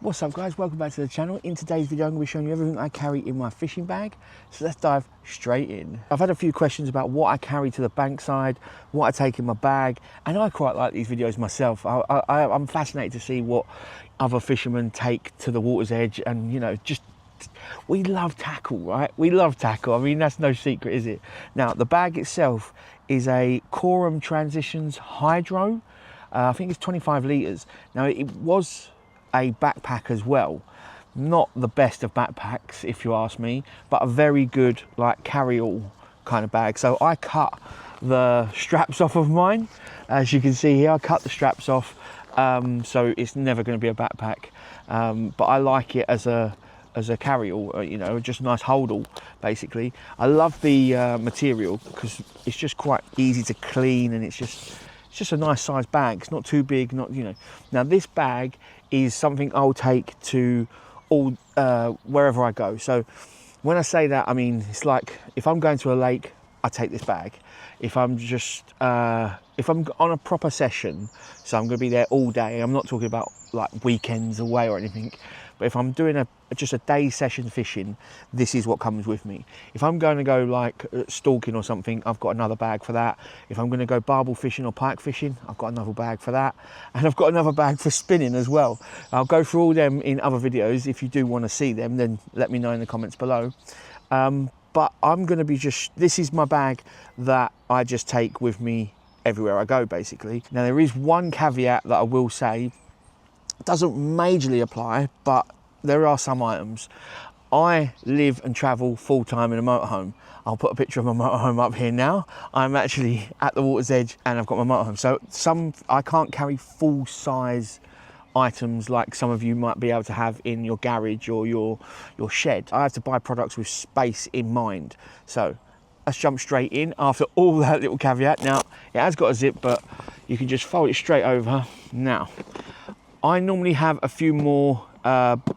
What's up guys, welcome back to the channel. In today's video I'm going to be showing you everything I carry in my fishing bag. So let's dive straight in. I've had a few questions about what I carry to the bankside, what I take in my bag, and I quite like these videos myself. I'm fascinated to see what other fishermen take to the water's edge, and you know, just we love tackle, right? We love tackle. I mean, that's no secret, is it? Now, the bag itself is a Korum Transitions Hydro. I think it's 25 litres. Now, it was a backpack as well. Not the best of backpacks, if you ask me, but a very good, like, carry-all kind of bag. So I cut the straps off of mine. As you can see here, I cut the straps off, so it's never going to be a backpack. But I like it as a carry-all, you know, just a nice hold-all, basically. I love the material because it's just quite easy to clean, and it's just a nice sized bag. It's not too big, not, you know. Now this bag is something I'll take to all wherever I go. So when I say that, I mean, it's like if I'm going to a lake, I take this bag. If I'm just if I'm on a proper session, so I'm going to be there all day, I'm not talking about like weekends away or anything, but if I'm doing just a day session fishing, this is what comes with me. If I'm going to go like stalking or something, I've got another bag for that. If I'm going to go barbel fishing or pike fishing, I've got another bag for that. And I've got another bag for spinning as well. I'll go through all them in other videos. If you do want to see them, then let me know in the comments below. But I'm going to be this is my bag that I just take with me everywhere I go, basically. Now, there is one caveat that I will say. It doesn't majorly apply, but there are some items. I live and travel full-time in a motorhome. I'll put a picture of my motorhome up here now. I'm actually at the water's edge and I've got my motorhome. So I can't carry full-size items like some of you might be able to have in your garage or your shed. I have to buy products with space in mind. So let's jump straight in after all that little caveat. Now, it has got a zip, but you can just fold it straight over. Now, I normally have a few more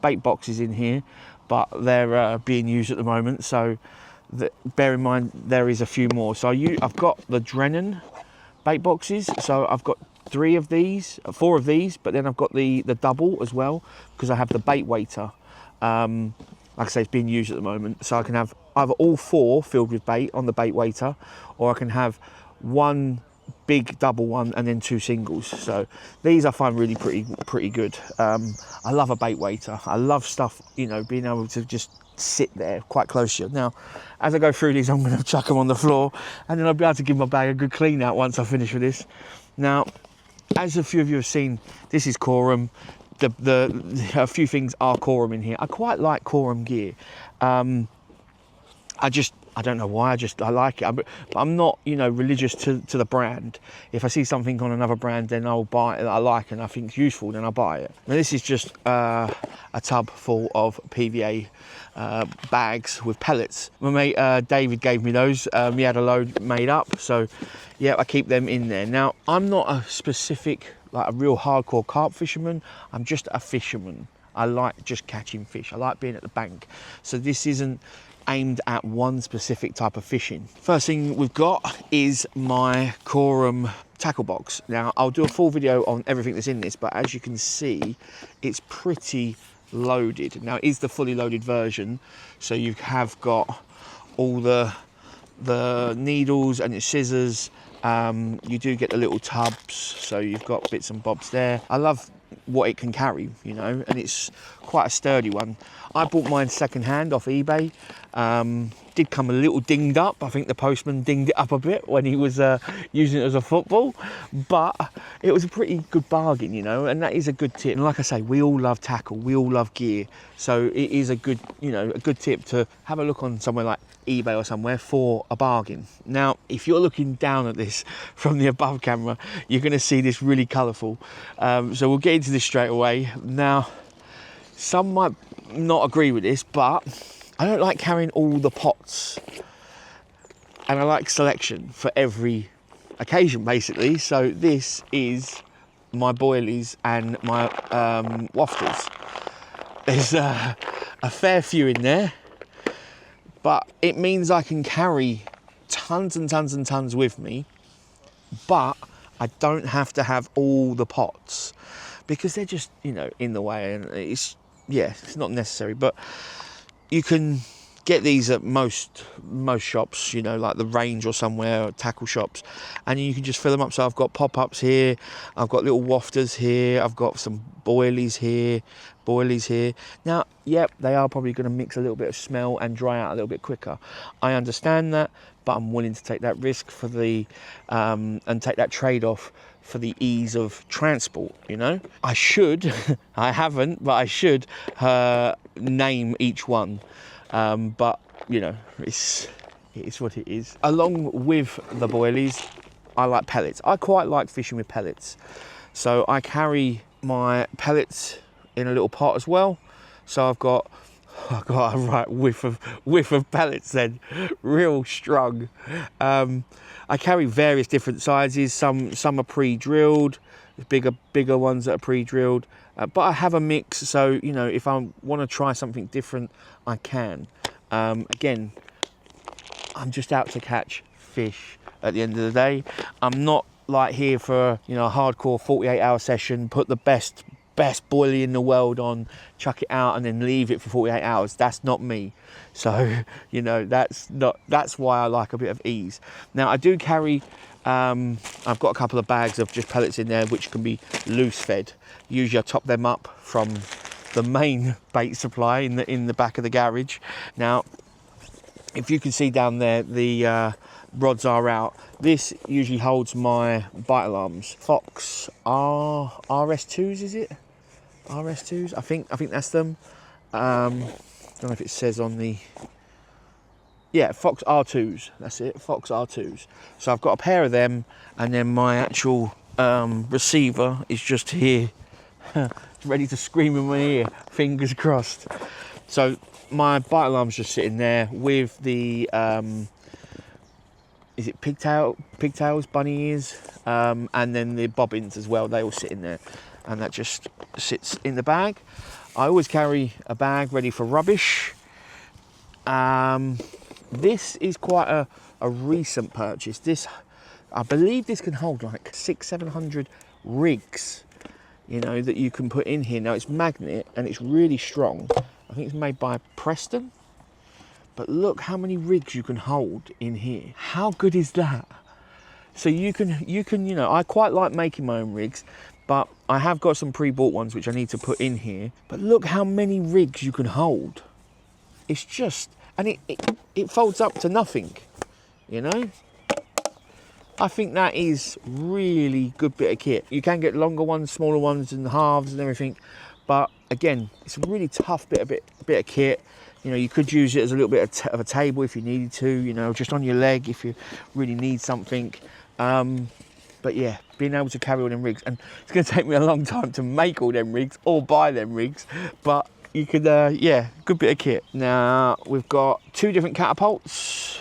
bait boxes in here, but they're being used at the moment, so bear in mind there is a few more. So I've got the Drennan bait boxes, so I've got 4 of these, but then I've got the double as well, because I have the bait waiter. Like I say, it's being used at the moment, so I can have either all 4 filled with bait on the bait waiter, or I can have one big double one and then 2 singles. So these I find really pretty good. I love a bait waiter. I love stuff, you know, being able to just sit there quite close to you. Now, as I go through these, I'm going to chuck them on the floor, and then I'll be able to give my bag a good clean out once I finish with this. Now, as a few of you have seen, this is Korum. A few things are Korum in here. I quite like Korum gear. I don't know why, I like it. But I'm not, you know, religious to the brand. If I see something on another brand, then I'll buy it that I like and I think it's useful, then I'll buy it. Now, this is just a tub full of PVA bags with pellets. My mate David gave me those. He had a load made up, so yeah, I keep them in there. Now, I'm not a specific, like a real hardcore carp fisherman. I'm just a fisherman. I like just catching fish. I like being at the bank. So this isn't aimed at one specific type of fishing. First thing we've got is my Korum tackle box. Now, I'll do a full video on everything that's in this, but as you can see, it's pretty loaded. Now, it is the fully loaded version, so you have got all the needles and your scissors. You do get the little tubs, so you've got bits and bobs there. I love what it can carry, you know, and it's quite a sturdy one. I bought mine second hand off eBay. Did come a little dinged up. I think the postman dinged it up a bit when he was using it as a football, but it was a pretty good bargain, you know, and that is a good tip. And like I say, we all love tackle, we all love gear, so it is a good, you know, a good tip to have a look on somewhere like eBay or somewhere for a bargain. Now, if you're looking down at this from the above camera, you're going to see this really colourful. So we'll get into this straight away. Now, some might not agree with this, but I don't like carrying all the pots, and I like selection for every occasion, basically. So this is my boilies and my wafters. There's a fair few in there, but it means I can carry tons and tons and tons with me, but I don't have to have all the pots. because they're just, you know, in the way, and it's not necessary. But you can get these at most shops, you know, like the Range or somewhere, or tackle shops, and you can just fill them up. So I've got pop-ups here, I've got little wafters here, I've got some boilies here. Now, yep, they are probably going to mix a little bit of smell and dry out a little bit quicker. I understand that, but I'm willing to take that risk for the and take that trade-off for the ease of transport, you know. I should, I haven't, but I should name each one. But, you know, it is what it is. Along with the boilies, I like pellets. I quite like fishing with pellets. So I carry my pellets in a little pot as well. So I've got a right whiff of pellets then, real strong. I carry various different sizes. Some are pre-drilled, bigger ones that are pre-drilled. But I have a mix, so, you know, if I want to try something different, I can. Again, I'm just out to catch fish at the end of the day. I'm not like here for, you know, a hardcore 48-hour session, put the best boilie in the world on, chuck it out and then leave it for 48 hours. That's not me. So, you know, that's why I like a bit of ease. Now, I do carry, I've got a couple of bags of just pellets in there which can be loose fed. Usually I top them up from the main bait supply in the back of the garage. Now, if you can see down there, the rods are out. This usually holds my bite alarms. Fox RS2s, is it? RS2s, I think that's them. Don't know if it says on the, yeah, Fox R2s, that's it, Fox R2s. So I've got a pair of them, and then my actual receiver is just here, ready to scream in my ear, fingers crossed. So my bite alarm's just sitting there with the, is it pigtails, bunny ears, and then the bobbins as well, they all sit in there, and that just sits in the bag. I always carry a bag ready for rubbish. This is quite a recent purchase. This, I believe this can hold like 600-700 rigs, you know, that you can put in here. Now it's magnet and it's really strong. I think it's made by Preston. But look how many rigs you can hold in here. How good is that? So you can, you know, I quite like making my own rigs, but I have got some pre-bought ones which I need to put in here. But look how many rigs you can hold. It's just, and it folds up to nothing, you know? I think that is really good bit of kit. You can get longer ones, smaller ones, and halves and everything. But again, it's a really tough bit of kit. You know, you could use it as a little bit of a table if you needed to, you know, just on your leg if you really need something. But yeah, being able to carry all them rigs, and it's going to take me a long time to make all them rigs or buy them rigs, but you could, yeah, good bit of kit. Now, we've got 2 different catapults.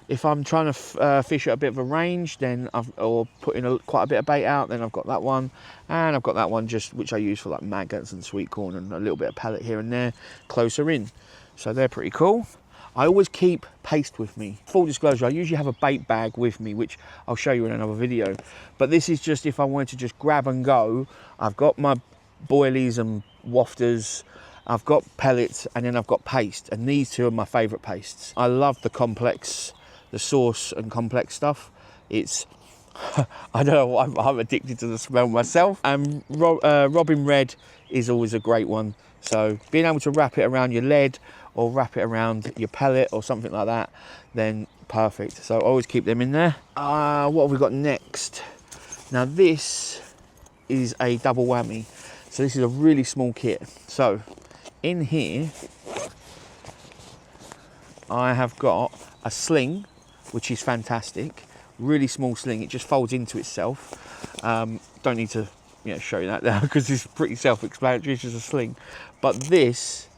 If I'm trying to fish at a bit of a range, then or putting quite a bit of bait out, then I've got that one, and I've got that one just which I use for like maggots and sweet corn and a little bit of pellet here and there closer in. So they're pretty cool. I always keep paste with me. Full disclosure, I usually have a bait bag with me, which I'll show you in another video. But this is just if I wanted to just grab and go. I've got my boilies and wafters, I've got pellets, and then I've got paste. And these 2 are my favourite pastes. I love the complex, the sauce and complex stuff. It's, I don't know, I'm addicted to the smell myself. And Robin Red is always a great one. So being able to wrap it around your lead or wrap it around your pellet or something like that, then perfect. So I always keep them in there. What have we got next? Now this is a double whammy. So this is a really small kit. So in here, I have got a sling, which is fantastic. Really small sling, it just folds into itself. Don't need to, you know, show you that now because it's pretty self-explanatory. It's just a sling. But this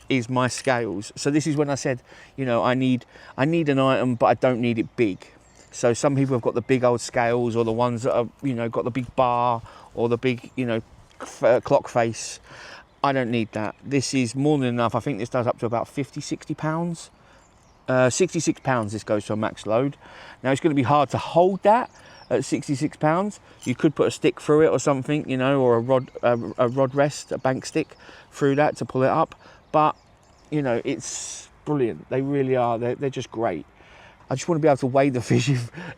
is my scales. So this is when I said, you know, I need an item, but I don't need it big. So some people have got the big old scales, or the ones that are, you know, got the big bar or the big, you know, clock face. I don't need that. This is more than enough. I think this does up to about 50-60 pounds. 66 pounds this goes to a max load. Now it's going to be hard to hold that at £66. You could put a stick through it or something, you know, or a rod rest, a bank stick through that to pull it up. But, you know, it's brilliant. They really are. They're just great. I just want to be able to weigh the fish.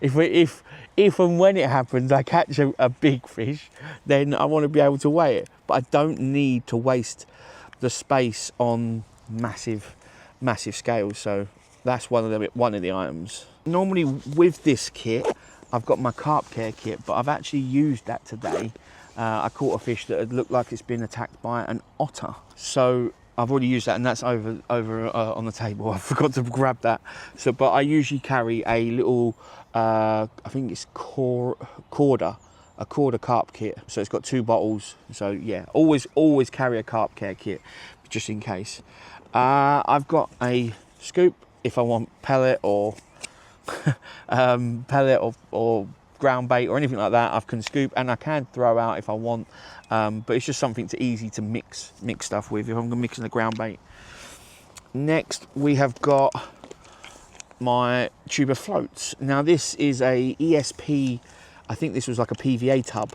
If and when it happens, I catch a big fish, then I want to be able to weigh it. But I don't need to waste the space on massive scales. So that's one of the items. Normally with this kit, I've got my carp care kit, but I've actually used that today. I caught a fish that had looked like it's been attacked by an otter. So I've already used that, and that's over on the table. I forgot to grab that. So, but I usually carry a little, I think it's Korda carp kit. So it's got 2 bottles. So yeah, always carry a carp care kit, just in case. I've got a scoop if I want pellet or or ground bait or anything like that. I can scoop and I can throw out if I want, but it's just something easy to mix stuff with if I'm mixing the ground bait. Next we have got my tube of floats. Now this is a ESP, I think this was like a PVA tub.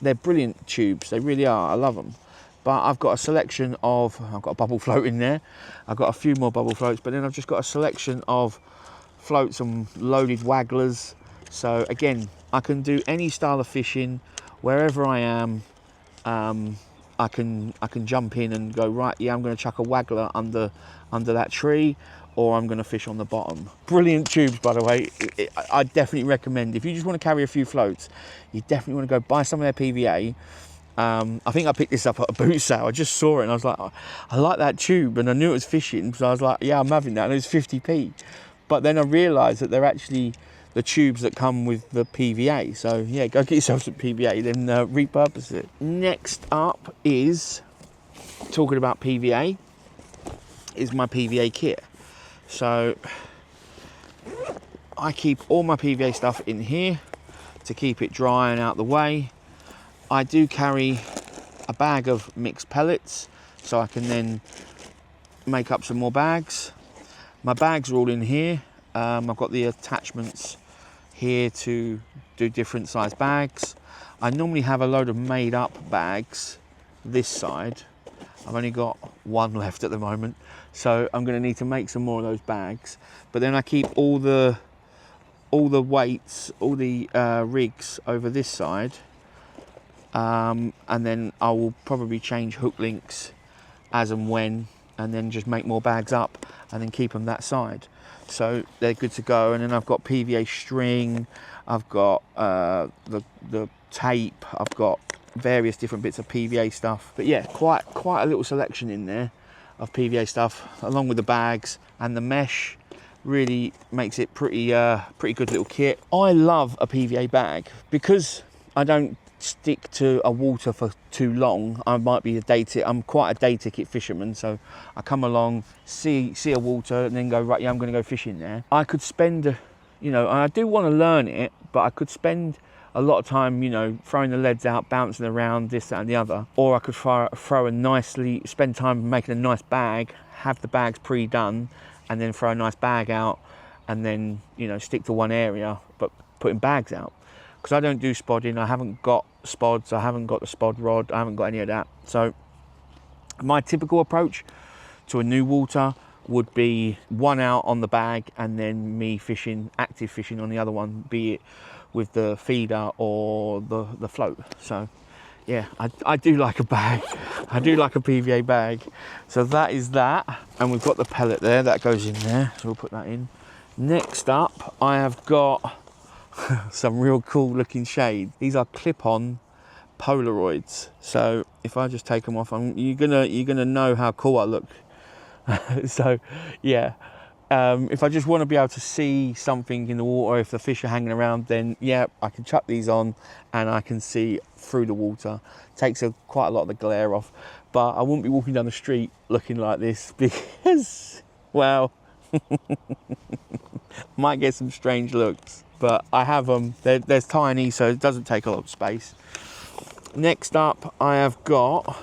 They're brilliant tubes, they really are, I love them. But I've got a selection of, I've got a bubble float in there, I've got a few more bubble floats, but then I've just got a selection of floats and loaded wagglers. So again, I can do any style of fishing wherever I am. I can jump in and go, right, yeah, I'm going to chuck a waggler under that tree, or I'm going to fish on the bottom. Brilliant tubes, by the way. I definitely recommend, if you just want to carry a few floats, you definitely want to go buy some of their PVA. I think I picked this up at a boot sale. I just saw it and I was like, oh, I like that tube, and I knew it was fishing, so I was like, yeah, I'm having that, and it was 50p. But then I realised that they're actually the tubes that come with the PVA. So yeah, go get yourself some PVA, then repurpose it. Next up is, talking about PVA, is my PVA kit. So I keep all my PVA stuff in here to keep it dry and out the way. I do carry a bag of mixed pellets, so I can then make up some more bags. My bags are all in here. I've got the attachments here to do different size bags. I normally have a load of made up bags this side. I've only got one left at the moment, so I'm going to need to make some more of those bags. But then I keep all the weights, all the rigs over this side, and then I will probably change hook links as and when, and then just make more bags up and then keep them that side. So they're good to go. And then I've got PVA string, I've got the tape, I've got various different bits of PVA stuff. But yeah, quite a little selection in there of PVA stuff, along with the bags, and the mesh really makes it pretty good little kit. I love a PVA bag because I don't stick to a water for too long. I'm quite a day ticket fisherman, so I come along, see a water, and then go, right, yeah, I'm going to go fishing there. I could spend, you know, and I do want to learn it, but I could spend a lot of time, you know, throwing the leads out, bouncing around, this, that, and the other. Or I could spend time making a nice bag, have the bags pre-done, and then throw a nice bag out, and then, you know, stick to one area, but putting bags out. Because I don't do spodding, I haven't got spods, I haven't got the spod rod, I haven't got any of that. So my typical approach to a new water would be one out on the bag, and then me fishing, active fishing on the other one, be it with the feeder or the float. So yeah, I do like a bag. I do like a PVA bag. So that is that. And we've got the pellet there, that goes in there. So we'll put that in. Next up, I have got some real cool looking shade. These are clip-on Polaroids. So if I just take them off, you're gonna know how cool I look. So yeah, if I just want to be able to see something in the water, if the fish are hanging around, then yeah, I can chuck these on and I can see through the water. Takes quite a lot of the glare off, but I wouldn't be walking down the street looking like this because, well, might get some strange looks. But I have them, they're tiny, so it doesn't take a lot of space. Next up, I have got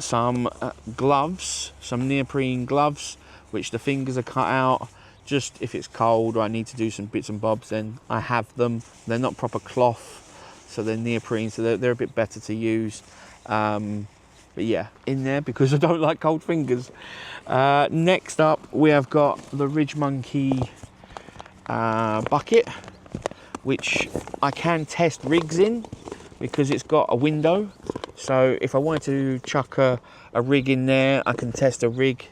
some gloves, some neoprene gloves, which the fingers are cut out just if it's cold or I need to do some bits and bobs, then I have them. They're not proper cloth, so they're neoprene, so they're a bit better to use. But yeah, in there because I don't like cold fingers. Next up, we have got the Ridge Monkey bucket, which I can test rigs in because it's got a window. So if I wanted to chuck a rig in there, I can test a rig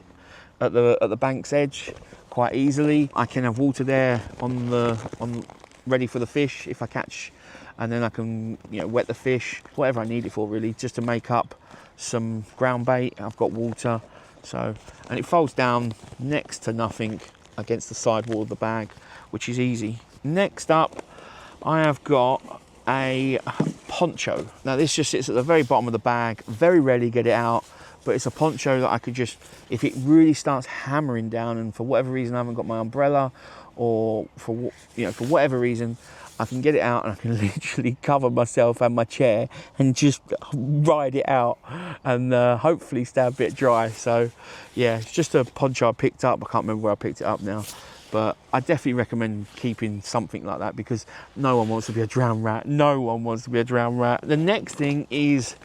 at the bank's edge quite easily. I can have water there on ready for the fish if I catch, and then I can wet the fish, whatever I need it for really, just to make up some ground bait. I've got water, so, and it folds down next to nothing against the side wall of the bag, which is easy. Next up, I have got a poncho. Now this just sits at the very bottom of the bag, very rarely get it out, but it's a poncho that I could just, if it really starts hammering down and for whatever reason I haven't got my umbrella, or for whatever reason, I can get it out and I can literally cover myself and my chair and just ride it out and hopefully stay a bit dry. So yeah, it's just a poncho I picked up. I can't remember where I picked it up now, but I definitely recommend keeping something like that because no one wants to be a drowned rat. No one wants to be a drowned rat. The next thing is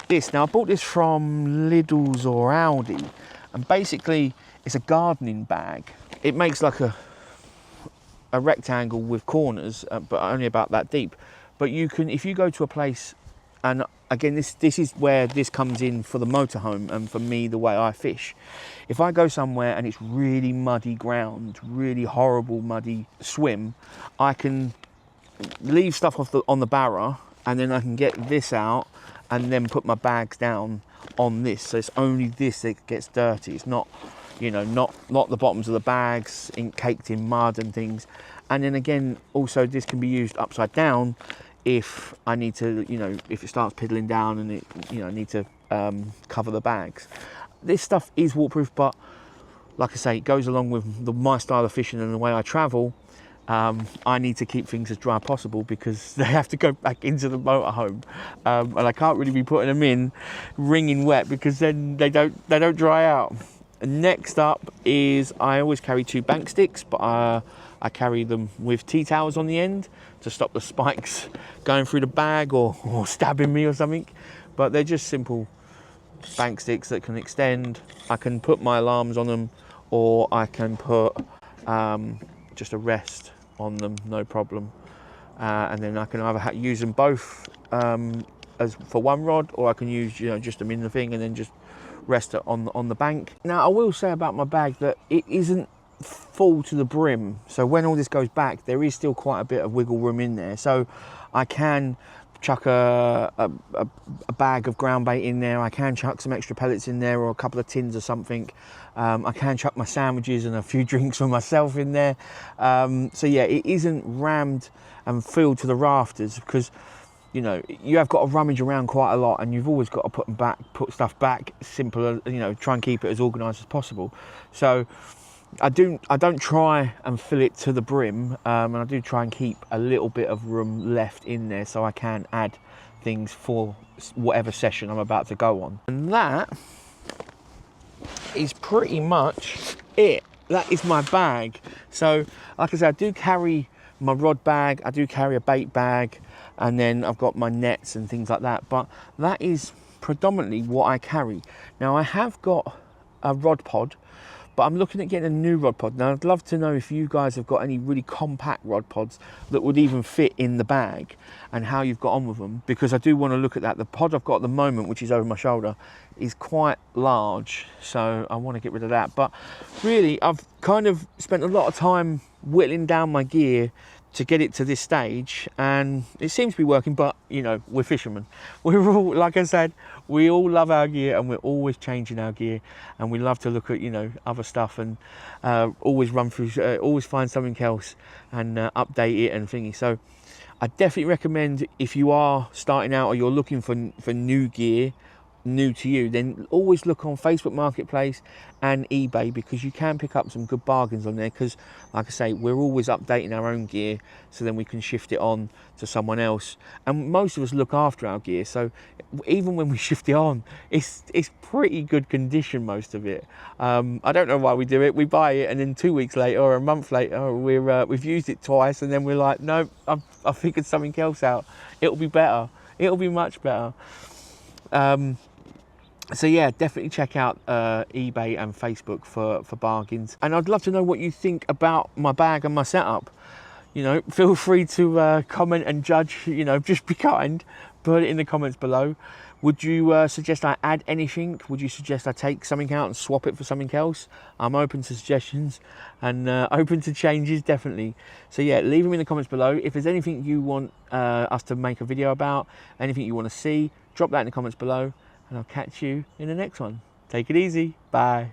this. Now I bought this from Lidl's or Aldi, and basically it's a gardening bag. It makes like a rectangle with corners, but only about that deep. But you can, if you go to a place, and again this is where this comes in for the motorhome and for me the way I fish. If I go somewhere and it's really muddy ground, really horrible muddy swim, I can leave stuff on the barra, and then I can get this out and then put my bags down on this. So it's only this that gets dirty. It's not, not the bottoms of the bags caked in mud and things. And then again, also this can be used upside down if I need to, if it starts piddling down and I need to cover the bags. This stuff is waterproof, but like I say, it goes along with my style of fishing and the way I travel. I need to keep things as dry as possible because they have to go back into the motorhome, and I can't really be putting them in wringing wet because then they don't dry out. Next up is I always carry 2 bank sticks, but I carry them with tea towels on the end to stop the spikes going through the bag or stabbing me or something. But they're just simple bank sticks that can extend. I can put my alarms on them, or I can put just a rest on them, no problem. And then I can either use them both as for one rod, or I can use just them in the thing and then just rest it on the bank. Now I will say about my bag that it isn't full to the brim, so when all this goes back there is still quite a bit of wiggle room in there, so I can chuck a bag of ground bait in there, I can chuck some extra pellets in there or a couple of tins or something. I can chuck my sandwiches and a few drinks for myself in there. So yeah, it isn't rammed and filled to the rafters because you have got to rummage around quite a lot, and you've always got to put stuff back simpler, try and keep it as organised as possible. So I don't try and fill it to the brim, and I do try and keep a little bit of room left in there so I can add things for whatever session I'm about to go on. And that is pretty much it. That is my bag. So like I said, I do carry my rod bag, I do carry a bait bag, and then I've got my nets and things like that, but that is predominantly what I carry. Now I have got a rod pod, but I'm looking at getting a new rod pod. Now I'd love to know if you guys have got any really compact rod pods that would even fit in the bag and how you've got on with them, because I do want to look at that. The pod I've got at the moment, which is over my shoulder, is quite large, so I want to get rid of that. But really I've kind of spent a lot of time whittling down my gear to get it to this stage, and it seems to be working. But we're fishermen, we're all, like I said, we all love our gear and we're always changing our gear, and we love to look at other stuff and always run through, always find something else and update it and thingy. So I definitely recommend, if you are starting out or you're looking for new gear, new to you, then always look on Facebook Marketplace and eBay, because you can pick up some good bargains on there. Because like I say, we're always updating our own gear, so then we can shift it on to someone else, and most of us look after our gear, so even when we shift it on, it's pretty good condition, most of it. I don't know why we do it. We buy it and then 2 weeks later or a month later we've used it twice, and then we're like, no, I figured something else out. It'll be better, it'll be much better. So yeah, definitely check out eBay and Facebook for bargains. And I'd love to know what you think about my bag and my setup. You know, feel free to comment and judge. You know, just be kind. Put it in the comments below. Would you suggest I add anything? Would you suggest I take something out and swap it for something else? I'm open to suggestions and open to changes, definitely. So yeah, leave them in the comments below. If there's anything you want us to make a video about, anything you want to see, drop that in the comments below. And I'll catch you in the next one. Take it easy. Bye.